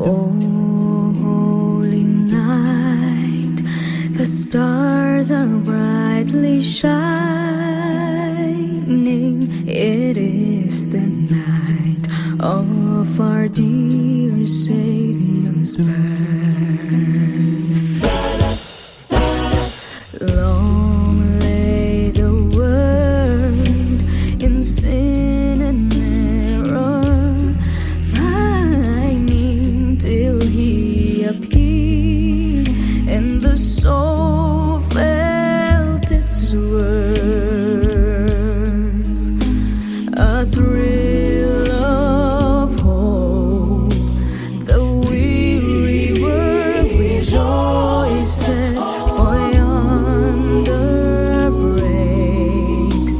Oh, holy night, the stars are brightly shining. It is the night of our dear Savior's birth. Long lay the world in sin and error, pining till He appeared, and the soul felt its worth. A thrill of hope, the weary world rejoices, for yonder breaks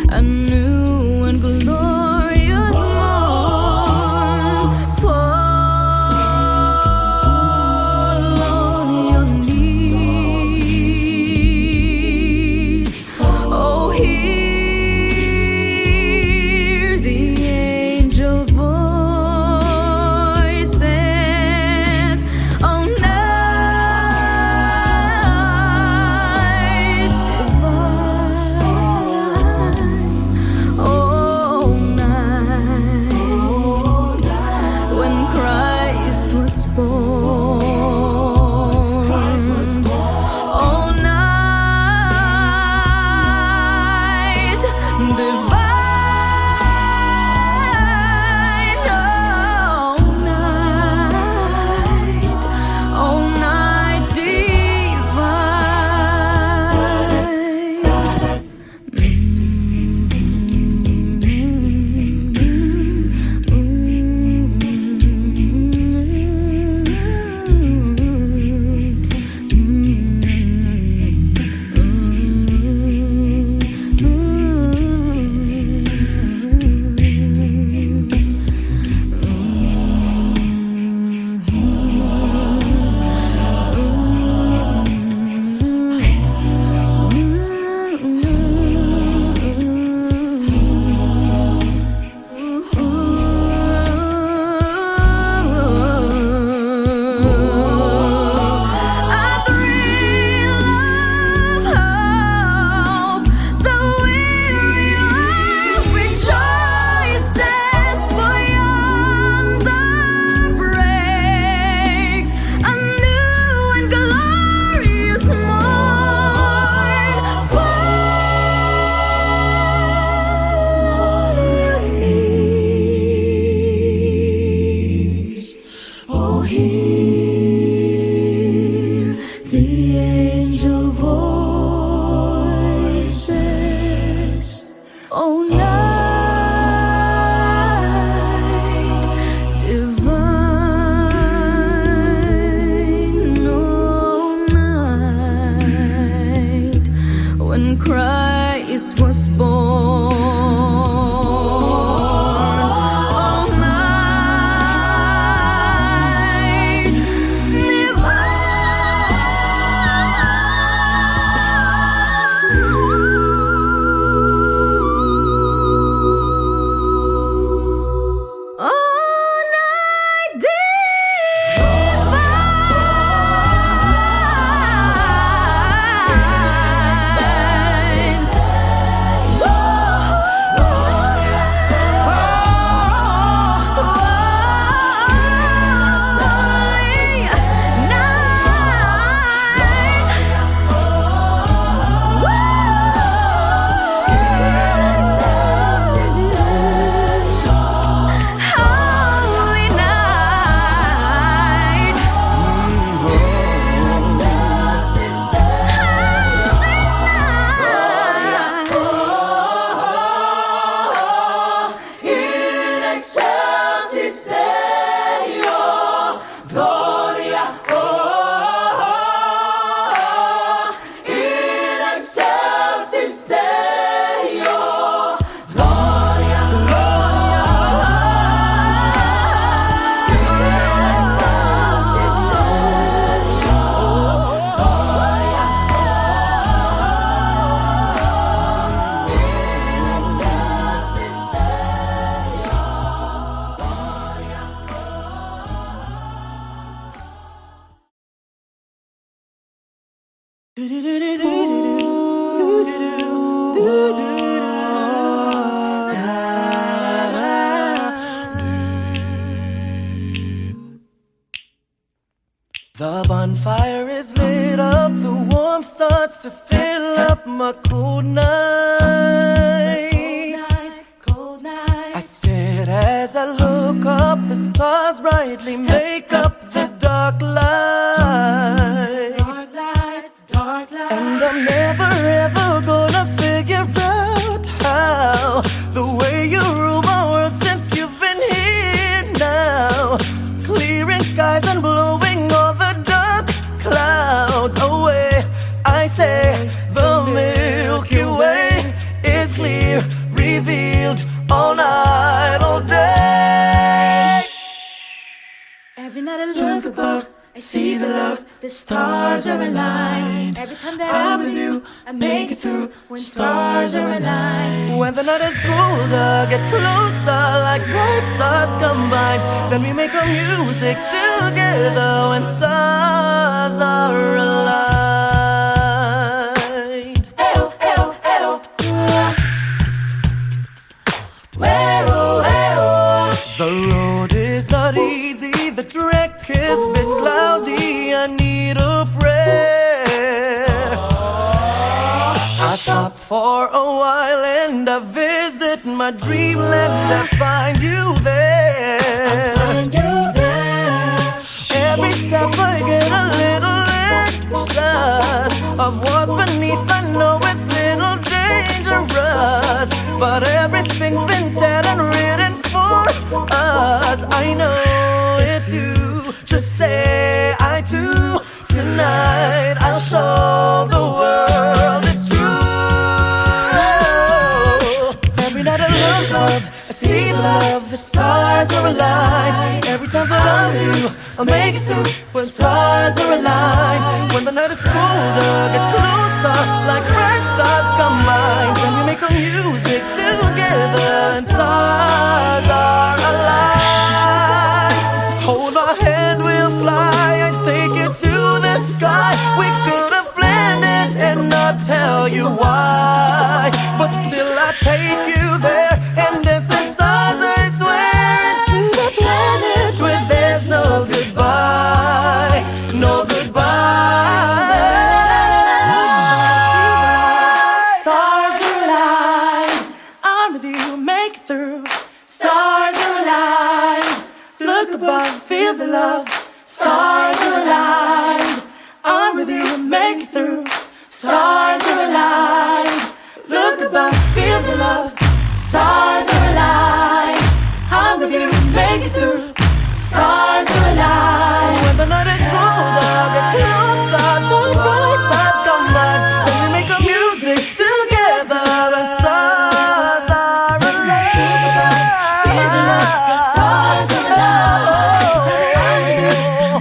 a new and glorious morn. Fall on your knees, oh, hear the angel voices. Oh, night divine, oh, night when Christ was born. Oh, night divine, oh, night hear the angel voices. Oh, night divine, oh, night when Christ was born. The bonfire is lit up, the warmth starts to fill up my cold night. I sit as I look up, the stars brightly make up the dark light. And I'm never ever gonna figure out how the way you rule my world since you've been here now, clearing skies and blowing all the dark clouds away. I say the Milky Way is clear, revealed all night, all day. Every night I look above, I see the love, the stars are aligned. Every time that I'm with you, I make it through when stars are aligned. When the night is colder, get closer like bright stars combined. Then we make our music together when stars are aligned. Ew, ew, ew. Well, well. The road is not easy, the trek has been cloudy, I need a prayer. I stop for a while and I visit my dreamland, I find you there. Every step I get a little anxious of what's beneath, I know it's little dangerous, but everything's been said and written for us. I know it's you, just say I do. Tonight I'll show the world it's true. Every night I look up, I see the love, the stars are aligned. Every time that I'm you, I'll make it through when stars are aligned. When the night is colder, get closer like bright stars combined. When we make our music together and stars are aligned. Hold my hand, we'll fly, I'd take you to the sky. We could have planned it and not tell you why, but still I take you there and dance with stars, I swear, into the planet where there's no goodbye, no goodbye. Stars are aligned, I'm with you, make it through. Stars are aligned, look above, feel the love. Stars are aligned, I'm with you, make it through. Stars are aligned, look above, feel the love. Stars are aligned, I'm with you, make it through. Stars are aligned. When the night is colder, get closer to bright stars combined. When we make our music together and stars are aligned. Stars are aligned,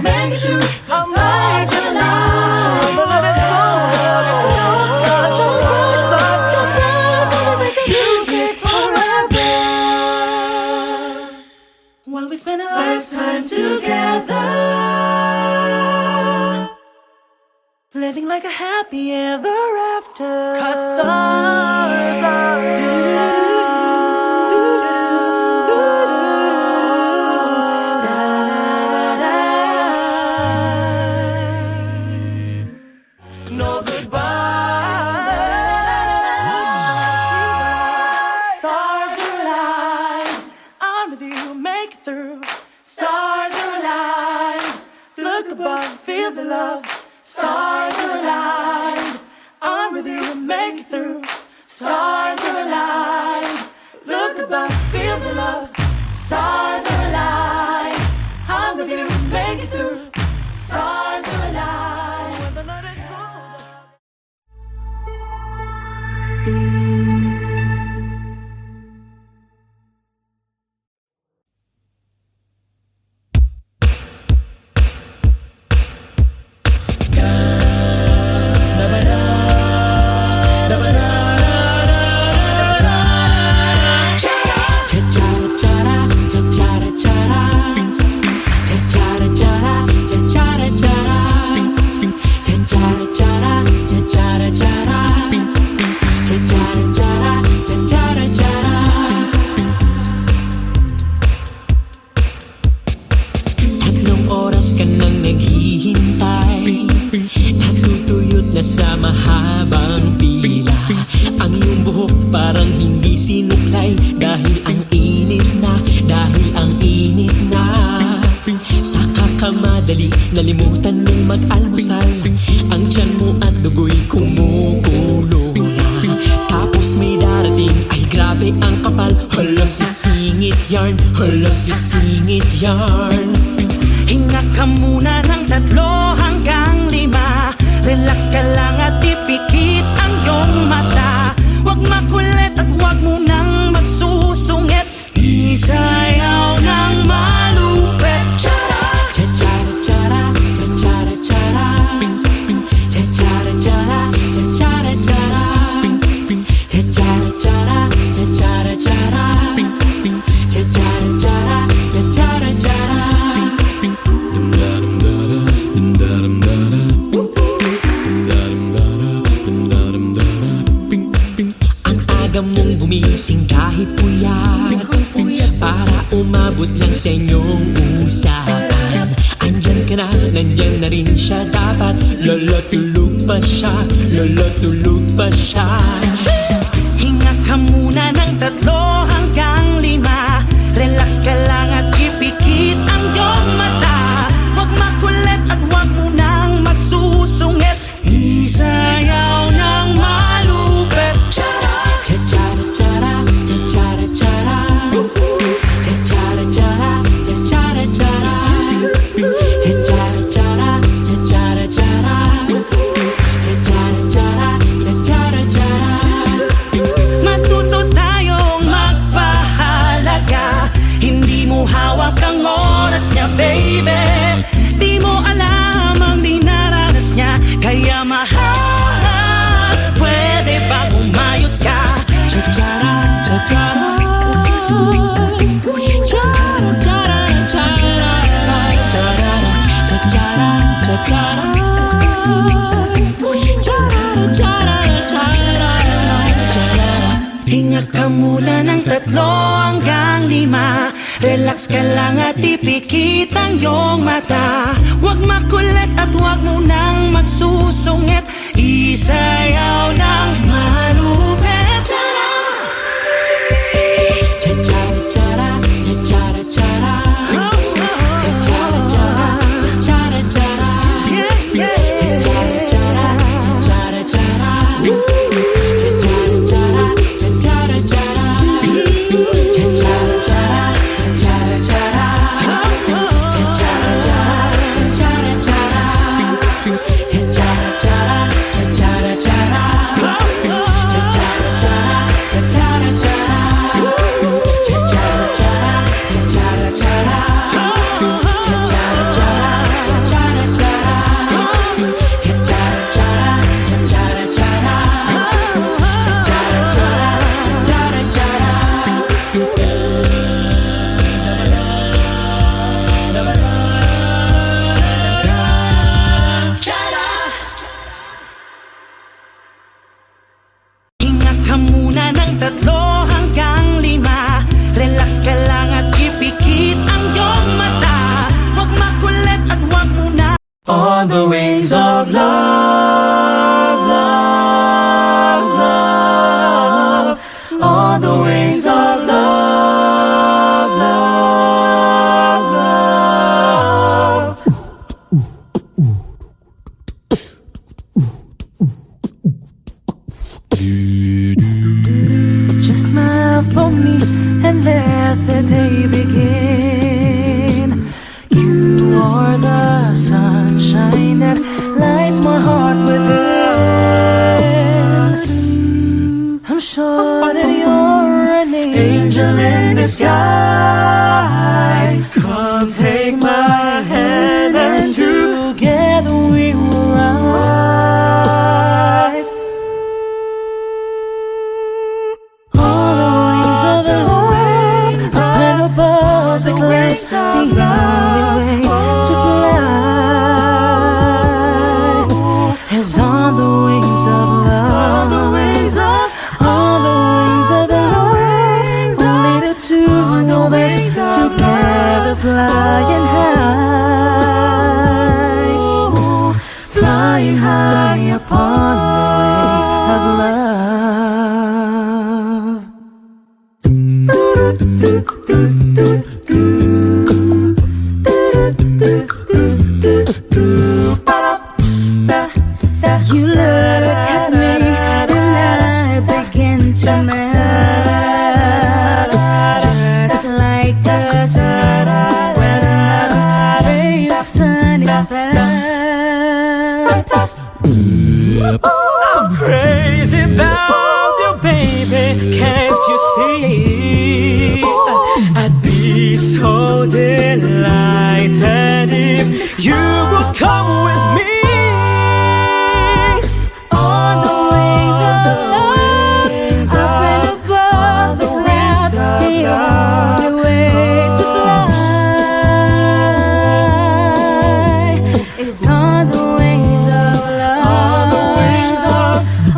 make it through. I'll make it through. When the night is colder, get closer to bright stars combined. When we make our music forever. While we spend a lifetime together, living like a happy ever after. 'cause stars are aligned. No goodbye. Stars are aligned, I'm with you, make it through. Stars are aligned, look above, feel the love. Stars are aligned, I'm with you, make it through. Stars are aligned, look above, feel the love. Stars are aligned, I'm with you, make it through. Stars are aligned. When the night is colder. sinuklay. Dahil ang init na, dahil ang init na. Sa kakamadali, nalimutan mong mag-almusal. Ang tiyan mo at dugo'y kumukulo na. Tapos may darating, ay grabe ang kapal. Hala sisingit yarn, hala sisingit yarn. Hinga ka muna ng 3 hanggang 5. Relax ka lang at ipikit ang iyong mata. Huwag makulit at huwag mo nang magsusungit. Isayaw ng malupit. Cha-cha-ra-cha-ra, cha-cha-ra-cha-ra. Cha-cha-ra-cha-ra, cha-cha-ra-cha-ra. Cha-cha-ra-cha-ra, cha-cha-ra-cha-ra. Cha-cha-ra-cha-ra, cha-cha-ra-cha-ra. Ang aga mong gumising kahit puyat, para umabot lang sa inyong usapan. Andyan ka na, nandyan na rin siya dapat. Lolo tulog pa siya, lolo tulog pa siya. Hinga ka muna ng 3 hanggang 5. Relax ka lang at ipikit ang iyong mata. Huwag makulit at huwag mo nang magsusungit. Isayaw ng malupit. Cha-cha-ra-cha-ra, cha-cha-ra-cha-ra. Cha-cha-ra-cha-ra, cha-cha-ra-cha-ra. Cha-cha-ra-cha-ra, cha-cha-ra-cha-ra. Cha-cha-ra-cha-ra, cha-cha-ra-cha-ra. Matuto tayong magpahalaga. Hindi mo hawak ang oras niya, baby. Di mo alam ang dinaranas niya. Kaya mahal, pwede bang umayos ka? Cha-cha-ra, cha-cha-ra. Cha-ra-cha-ra, cha-ra-ra, cha-ra-ra. Cha-cha-ra, cha-cha-ra. Cha-ra-ra, cha-ra-ra, cha-ra-ra. Hinga ka muna ng 3 hanggang 5. Relax ka lang at ipikit ang iyong mata. Huwag makulit at huwag mo nang magsusungit. Isayaw ng malupit. Cha-cha-ra-cha-ra, cha-cha-ra-cha-ra. Cha-cha-ra-cha-ra, cha-cha-ra-cha-ra. Cha-cha-ra-cha-ra, cha-cha-ra-cha-ra. Cha-cha-ra-cha-ra, cha-cha-ra-cha-ra. Cha-cha-ra-cha-ra, cha-cha-ra-cha-ra. Cha-cha-ra-cha-ra, cha-cha-ra-cha-ra. Cha-cha-ra-cha-ra, cha-cha-ra-cha-ra. Cha-cha-ra-cha-ra, cha-cha-ra-cha-ra. Cha-cha-ra-cha-ra, cha-cha-ra-cha-ra. Cha-cha-ra-cha-ra, cha-cha-ra-cha-ra. Cha-cha-ra-cha-ra, cha-cha-ra-cha-ra. Cha-cha-ra-cha-ra, cha-cha-ra-cha-ra. Hinga ka muna ng 3 hanggang 5. Relax ka lang at ipikit ang iyong mata. Huwag makulit at huwag mo na. On the wings of love, love, love. On the wings of love, love, love. Just smile for me and let the day begin. You are the sunshine that lights my heart within. I'm sure that you're an angel in disguise. Come take my hand and together we will rise. On the wings of the Lord, up and above the clouds, the only way to fly is on the wings of love. On the wings of the Lord, only the two know best, together flying high, flying high upon the wings of love. blessing when the ray of sun is bright. I'm crazy about you, baby. Can't you see? I'd be so delighted if you would come with me. On the wings of love, up and above the clouds, the only way to fly is on the wings of love.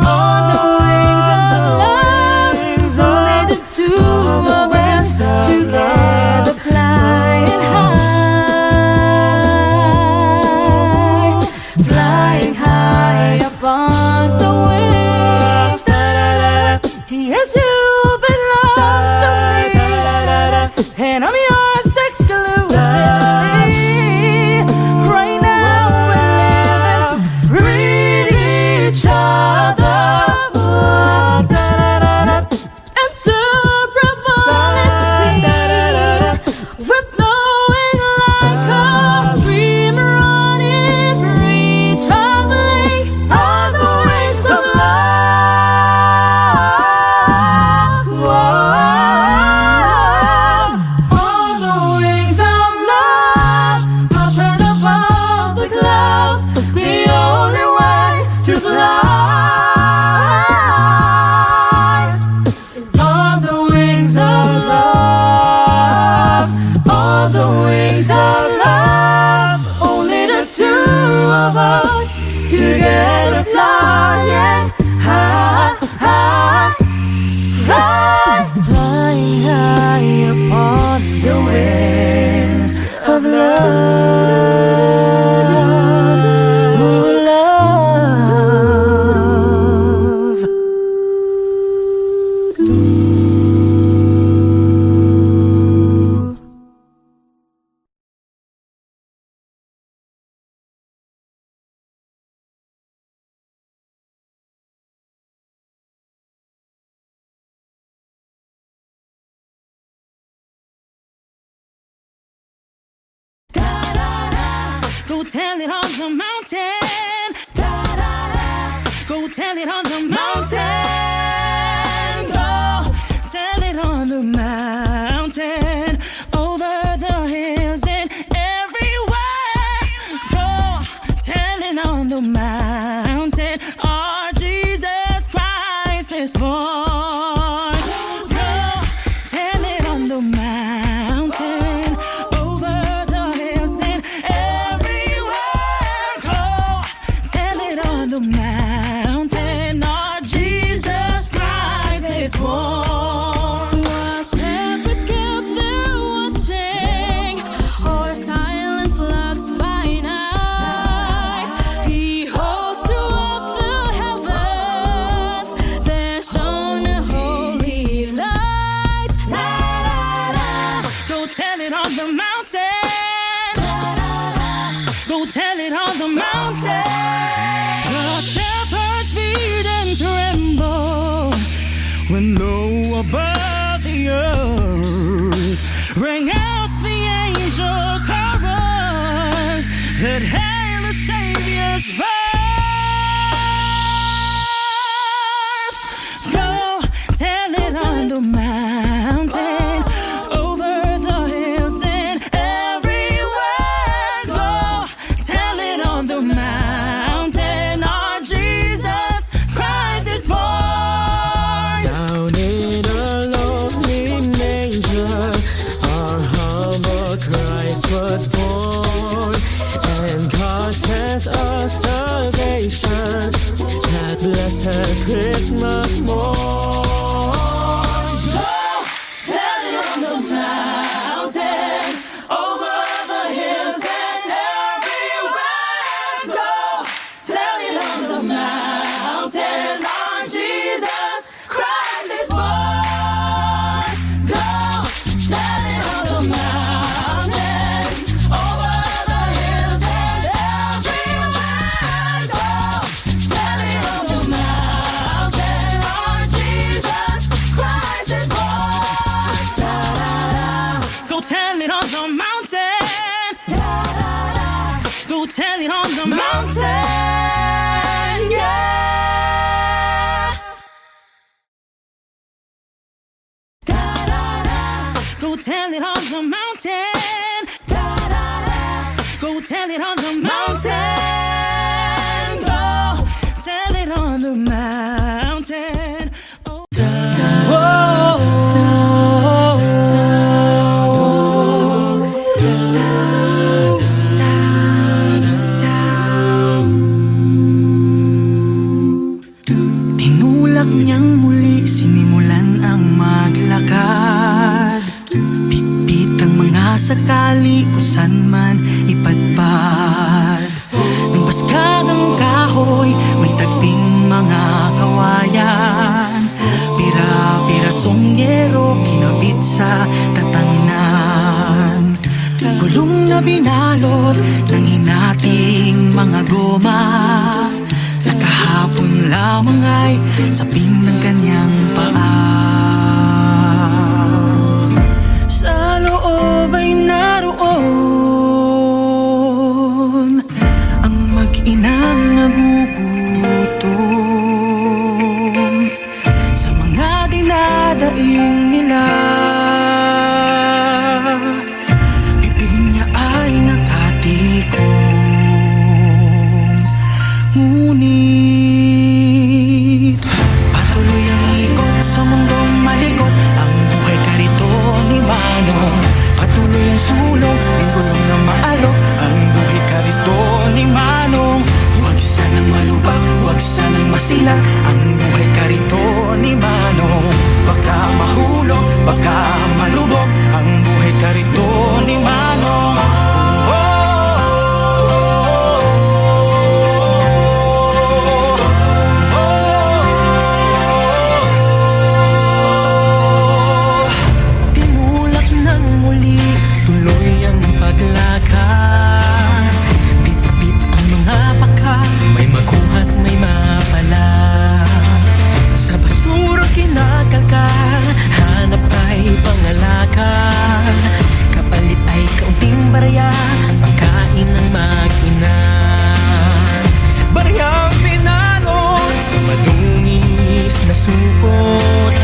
On the wings of love, only the two of us together flying high, flying high upon the wings. Yes, you belong to me, and I'm yours exclusively. Right now we're living, breathe each other, Inseparable it seems, with knowing like a dreamer on free traveling on the wings of love. On the wings of love, up and above the clouds, the only way to fly is on the wings of love. On the wings of love, only the two of us together flying high, high, flying high upon the wings of love. oh love. Go tell it on the mountain. Go tell it on the mountain. Go tell it on the mountain. Over the hills and everywhere. Go tell it on the mountain. Our Jesus Christ is born. Go tell it on the mountain. Over the hills and everywhere. Go tell it on the mountain. Our Jesus Christ is born. While shepherds kept their watching, o'er silent flocks by night, behold, throughout the heavens there shone a holy light. Go tell it on the mountain. Go tell it on the mountain. The shepherds feed and tremble when low above the earth rang out the angel chorus that hail the Savior's birth. Go tell it on the mountain. Over the hills and everywhere. Go tell it on the mountain. Our Jesus Christ is born. Down in a lonely manger, our humble Christ was born. And God sent us salvation, that blessed Christmas morn. Tell it on the mountain, over the hills and everywhere. Go tell it on the mountain. Our Jesus Christ is born. Go tell it on the mountain, over the hills and everywhere. Go tell it on the mountain. Our Jesus tell it on the mountain. Go tell it on the mountain. Yeah. Go tell it on the mountain. Go tell it on the mountain. Go tell it on the mountain. Oh. Tinulak niyang muli, sinimulan ang maglakad. Bitbit ang mga sakali kung saan man ipadpad. Nang baskagang kahoy, may tagping mga kawayan. Pira-pirasong yero, kinabit sa tatanan. Gulong na binalot ng hinating mga goma. Nakahapon lamang ay sapin ng kanyang paa. Sa loob ay naroon ang mag-inang nagugutom sa mga dinadaing nila. Bibig niya ay nakatikom, ngunit patuloy ang ikot sa mundong malikot. Ang buhay karito ni Manong, patuloy ang sulong ng gulong na maalok. Ang buhay karito ni Manong, huwag sanang malubak, huwag sanang masilat. Ang buhay karito ni Manong, baka mahulog, baka malubog. Ang buhay karito ni Manong. Tinulak ng muli, tuloy ang paglakad. Bit-bit ang mga paka, may makuha't may mapala. Sa basura kinakalkal, hanap ay pangalakan. Kapalit ay kaunting barya, pagkain ng mag-ina. Baryang pinalot sa madungis na supot,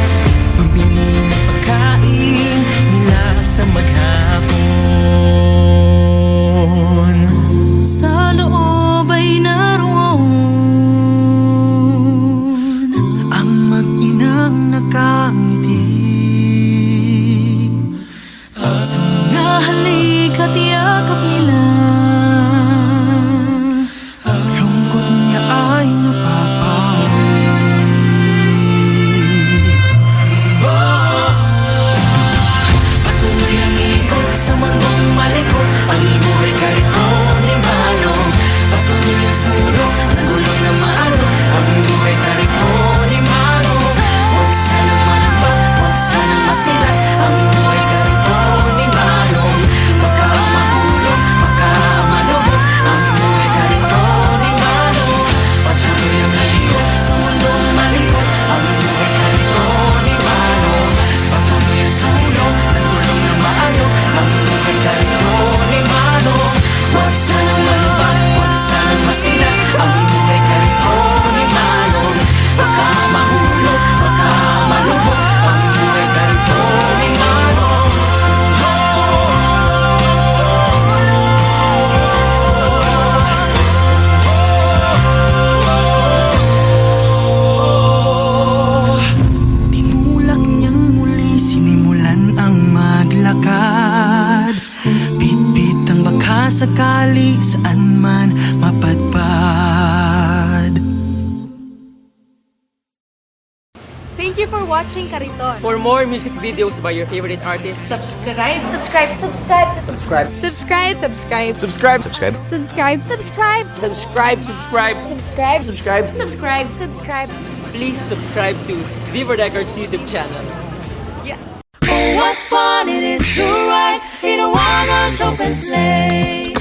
pambili ng pagkain nila sa maghapon. Sa loob ay naroon ang mag-inang nakangiti. Sa mga halik at yakap nila, ang lungkot niya ay napapawi. Patuloy ang ikot sa mundong malikot. Ang buhay karito ni Manong, patuloy ang sulong ng gulong na maalok. Ang buhay karito ni Manong, huwag sanang malambak, huwag sanang masilat. Ang buhay karito ni Manong, baka mahulog, baka malubog. Ang buhay karito ni Manong, patuloy ang ikot sa mundong malikot. Ang buhay karito ni Manong, patuloy ang sulong ng gulong na maalok. Ang buhay karito ni Manong, huwag sanang malubak, huwag sanang masilat. Ang buhay karito ni Manong, baka mahulog, baka malubog. Ang buhay karito ni Manong. Tinulak niyang muli, sinimulan ang maglakad. Bit-bit ang baka sakali, saan man mapadpad. Thank you for watching Kariton. For more music videos by your favorite artists, Subscribe, subscribe, subscribe, subscribe, subscribe, subscribe, Subscribe. Subscribe. subscribe, subscribe, subscribe, subscribe, subscribe, subscribe. subscribe, subscribe. Please subscribe to Viva Records YouTube channel. Yeah. What fun it is to ride in a one-horse open sleigh.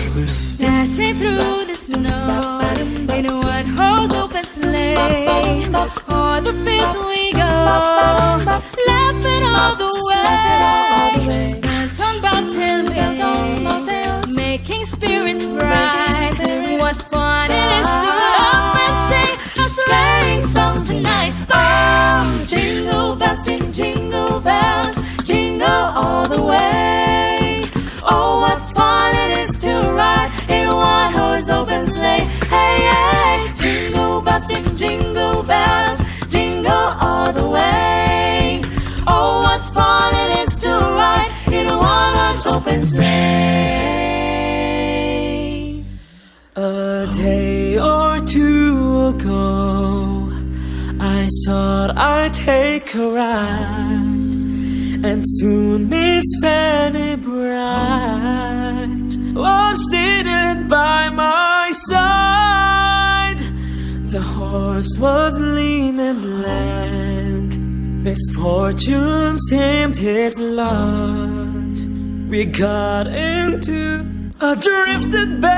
Dashing through the snow in a one-horse open sleigh. O'er the fields we go, laughing all the way. The sunbound till spirits bright. What fun it is to love and sing a sleighing song tonight. Oh, jingle bells, jingle bells, jingle all the way. Oh, what fun it is to ride in a one-horse open sleigh. Hey, hey, jingle bells, jingle bells, jingle all the way. Oh, what fun it is to ride in a one-horse open sleigh. A day or two ago, I thought I'd take a ride, and soon Miss Fanny Bright was seated by my side. The horse was lean and lank, misfortune seemed his lot. We got into a drifted bank,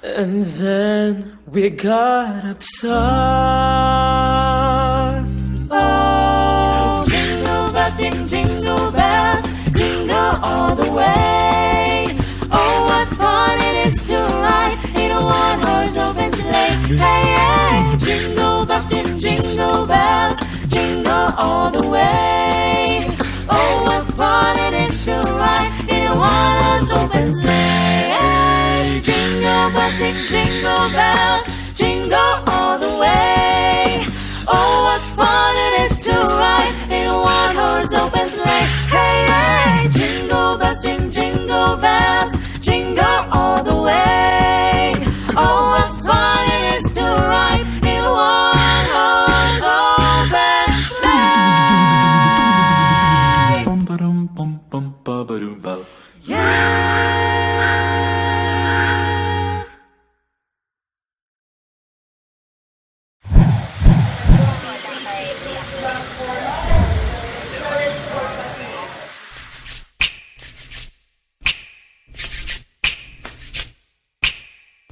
and then we got upset. Oh, jingle bells, jingle bells, jingle all the way. Oh, what fun it is to ride in a one-horse open sleigh. Hey, hey, jingle bells, jingle bells, jingle all the way. Oh, what fun it is to ride in a one-horse open sleigh. Hey, jingle bells, jingle bells, jingle all the way. Oh, what fun it is to ride in a one-horse open sleigh. Hey, hey, jingle bells, jingle bells, jingle all the way. Oh, what fun it is to ride in a one-horse open sleigh. Bum ba-dum bum bum ba-ba-dum ba.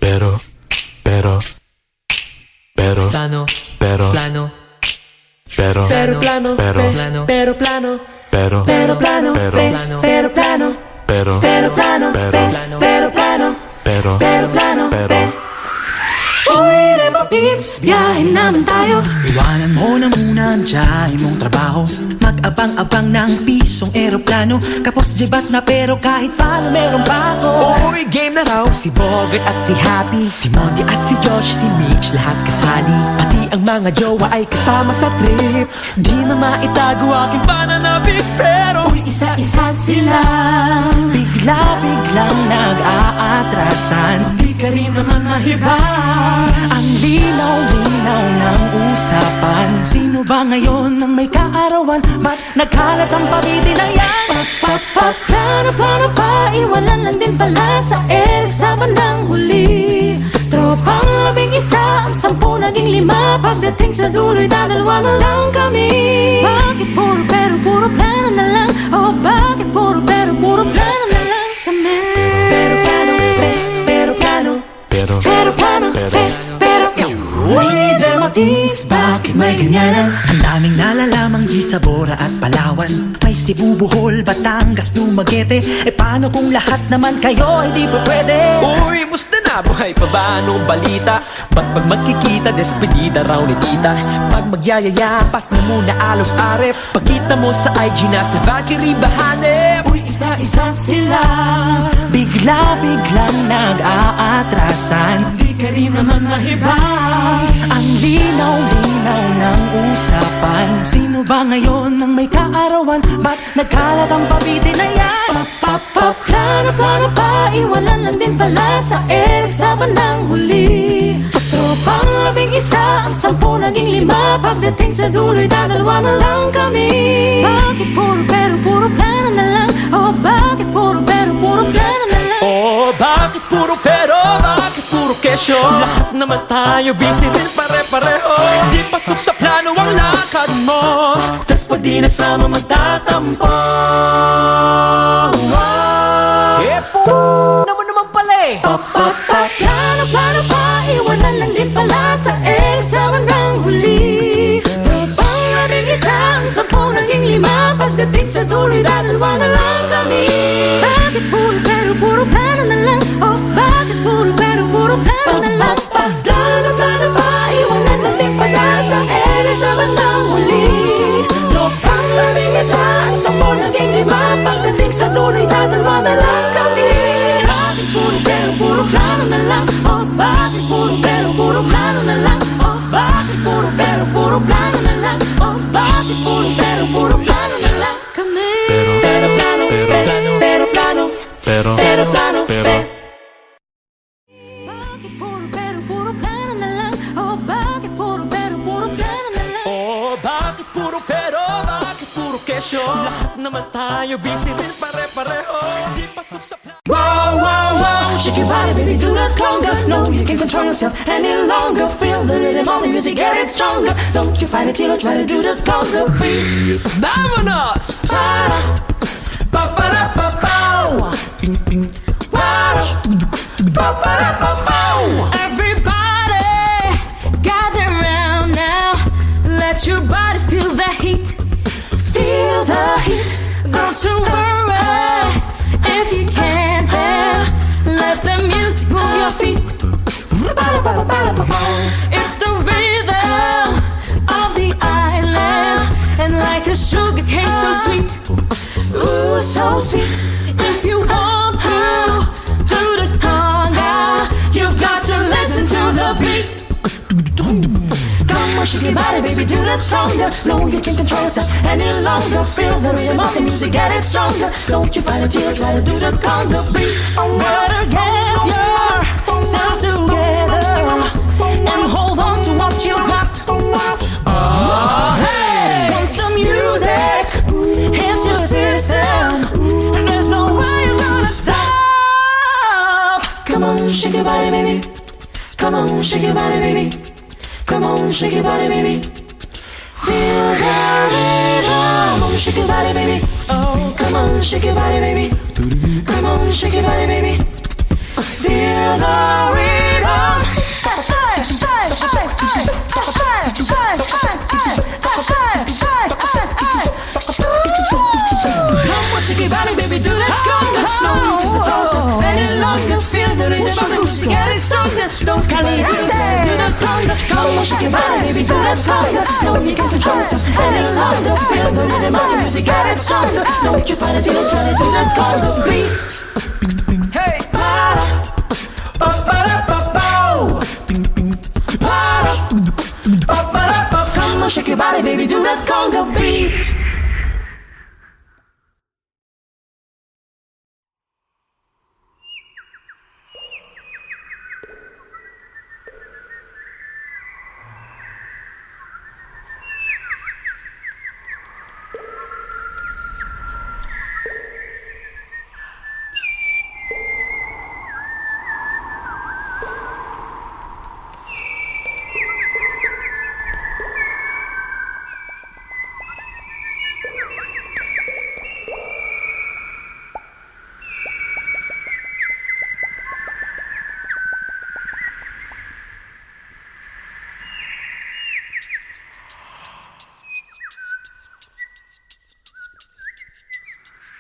Plano, Pero, plano, pero, pero plano, pero, plano, pero plano, pero, pero plano, pero, pero plano, pero, pero plano, pero, pero plano, pero, pero plano, pero. Uy, Rembo Peeps, biyahin naman tayo. Iwanan mo na muna ang tiyahin mong trabaho. Mag-abang-abang ng pisong eroplano. Kapos jibat na pero kahit paano meron pa ako. Uy, game na raw. Si Bogart at si Happy, si Monty at si Josh, si Mitch, lahat kasali. Pati ang mga jowa ay kasama sa trip. Di na maitago aking pananabik, pero Uy, isa-isa sila. Bigla-biglang nag-aatrasan. di ka rin naman mahiba. Ang linaw-linaw ng usapan. Sino ba ngayon ang may kaarawan? Ba't nagkalat ang pamiti na yan? Plano pa, iwanan lang din pala sa sa bandang huli. Tropang 11, ang 10 naging 5. Pagdating sa dulo'y dadalwa na lang kami. Bakit puro pero puro plano na lang? Oh, bakit puro pero puro plano na lang kami? Pero plano, pero plano. Pero, Pero plano, pero Uy, Dermatins, bakit may ganyanan? Ang daming nalalamang G sa Bora at Palawan. May Cebu, Bohol, Batangas, Dumaguete. E paano kung lahat naman kayo ay di pa pwede? Uy, musta na? Buhay pa ba? Anong balita? Ba't pag magkikita, despedida raw ni tita? Pag magyayaya, pas na muna alos arep. Pagkita mo sa IG na sa Valkyrie bahanep. Uy, isa-isa sila. Bigla-biglang nag-aatrasan. Di ka rin naman mahiba. Ang linaw-linaw ng usapan. Sino ba ngayon ang may kaarawan? Ba't nagkalat ang pabiti na yan? Plano pa, iwanan lang din pala sa sa bandang huli. Tropang 11, ang 10 naging 5. Pagdating sa dulo'y dadalwa na lang kami. Bakit puro pero puro plano na lang? Oh, bakit puro pero puro plano na lang? Oh, bakit puro pero? Bakit puro kesyo? Lahat naman tayo busy din pare-pareho. Di pasok sa plano ang lakad mo. Tas pag di nasama magtatampo. Naman pala eh. Plano pa, iwanan lang din pala sa sa bandang huli. Tropang 11, ang 10 naging 5. pagdating sa dulo dalawa na lang kami. Bakit puro pero puro plano na lang? Oh, bakit puro pero puro plano na lang? Plano ba, iwanan natin pala sa ere sa bandang huli. Lopang lamig sa mo naging lima. Pagdating sa dulo dalawa na lang kami. Bakit puro pero puro plano na lang? Oh, bakit puro pero puro plano na lang? Oh, bakit puro pero puro plano na lang? Oh, bakit puro pero puro plano na lang kami? Pero plano, pero plano, pero plano, bakit puro pero puro plano na lang? Oh, bakit puro pero puro plano na lang? Oh, bakit puro pero, bakit puro kesyo? Lahat naman tayo busy rin pare-pareho. Di pasok sa plan. Wow, wow, wow, shake your body, baby, do the conga. No, you can't control yourself any longer. Feel the rhythm of the music, get it stronger. Don't you fight it, you don't try to do the conga beat. Vámonos! Para, pa para pa pow. Para, pa para pa pow. Everybody, gather round now. Let your body feel the heat. Feel the heat. Don't you worry if you can't dance. Let the music move your feet. It's the rhythm of the island, and like a sugar cane so sweet, ooh so sweet. If you want to do the conga, you've got to listen to the beat. Come on, shake your body, baby, do the conga. No, you can't control yourself any longer. Feel the rhythm of the music, get it stronger. Don't you fight it, you try to do the conga beat. Better get yourself together and hold on to what you got. Hey, once the music hits your system, and there's no way you're gonna stop. Come on, shake your body, baby. Come on, shake your body, baby. Come on, shake your body, baby. Feel the rhythm. Come on, shake your body, baby. Oh, come on, shake your body, baby. Come on, shake your body, baby. Feel the rhythm. Come on, shake your body, baby, do that conga. No need to control any longer. Feel the rhythm of the music, get it stronger. Don't call it, do that conga. Come on, shake your body, baby, do that conga. No, you can't control yourself any longer. Feel the rhythm of the music, get it stronger. Don't you find it, you don't try to do that conga beat. Hey, para, pa para pa pow. Para, pa para pa. Come on, shake your body, baby, do that conga beat.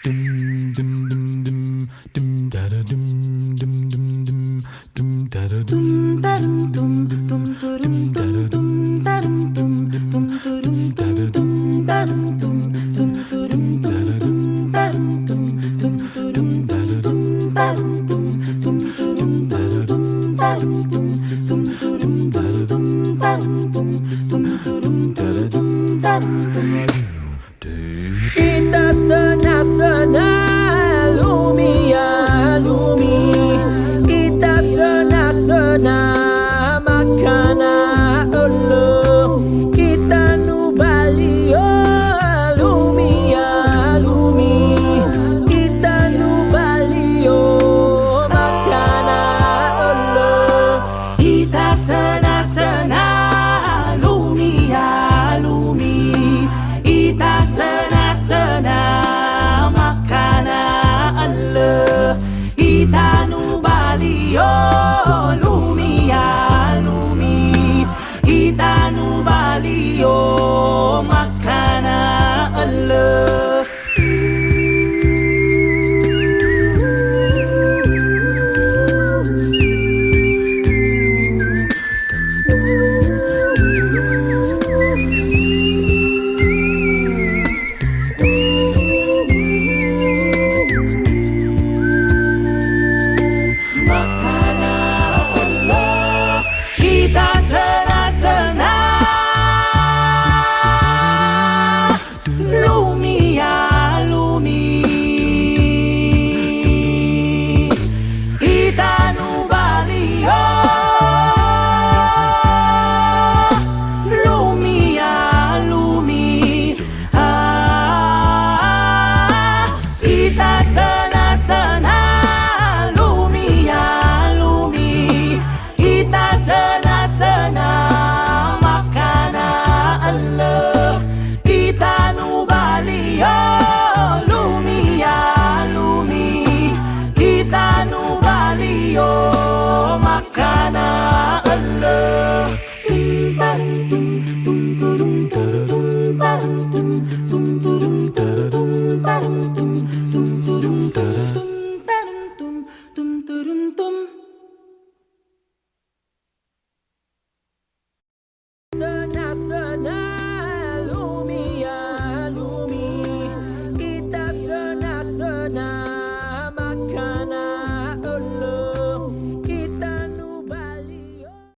Dum dum